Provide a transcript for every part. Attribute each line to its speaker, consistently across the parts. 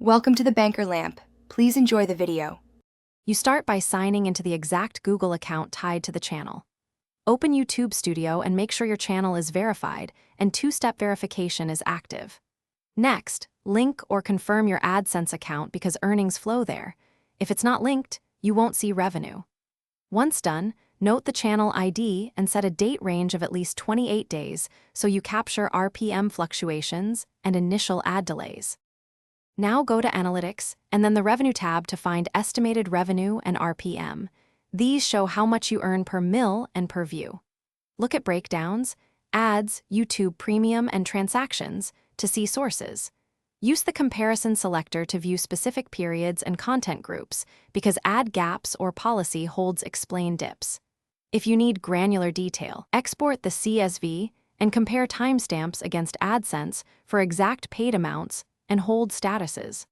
Speaker 1: Welcome to the Banker Lamp. Please enjoy the video.
Speaker 2: You start by signing into the exact Google account tied to the channel. Open YouTube Studio and make sure your channel is verified and two-step verification is active. Next, link or confirm your AdSense account because earnings flow there. If it's not linked, you won't see revenue. Once done, note the channel ID and set a date range of at least 28 days so you capture RPM fluctuations and initial ad delays. Now go to Analytics and then the Revenue tab to find Estimated Revenue and RPM. These show how much you earn per mil and per view. Look at breakdowns, ads, YouTube Premium, and transactions to see sources. Use the comparison selector to view specific periods and content groups because ad gaps or policy holds explain dips. If you need granular detail, export the CSV and compare timestamps against AdSense for exact paid amounts and hold statuses.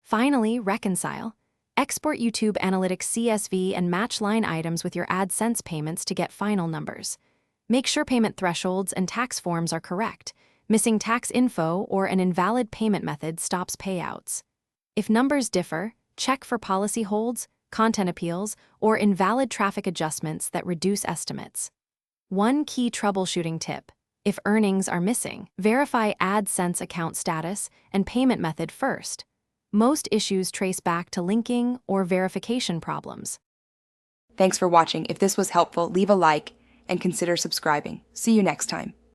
Speaker 2: Finally, reconcile. Export YouTube Analytics CSV and match line items with your AdSense payments to get final numbers. Make sure payment thresholds and tax forms are correct. Missing tax info or an invalid payment method stops payouts. If numbers differ, check for policy holds, content appeals, or invalid traffic adjustments that reduce estimates. One key troubleshooting tip: if earnings are missing, verify AdSense account status and payment method first. Most issues trace back to linking or verification problems.
Speaker 1: Thanks for watching. If this was helpful, leave a like and consider subscribing. See you next time.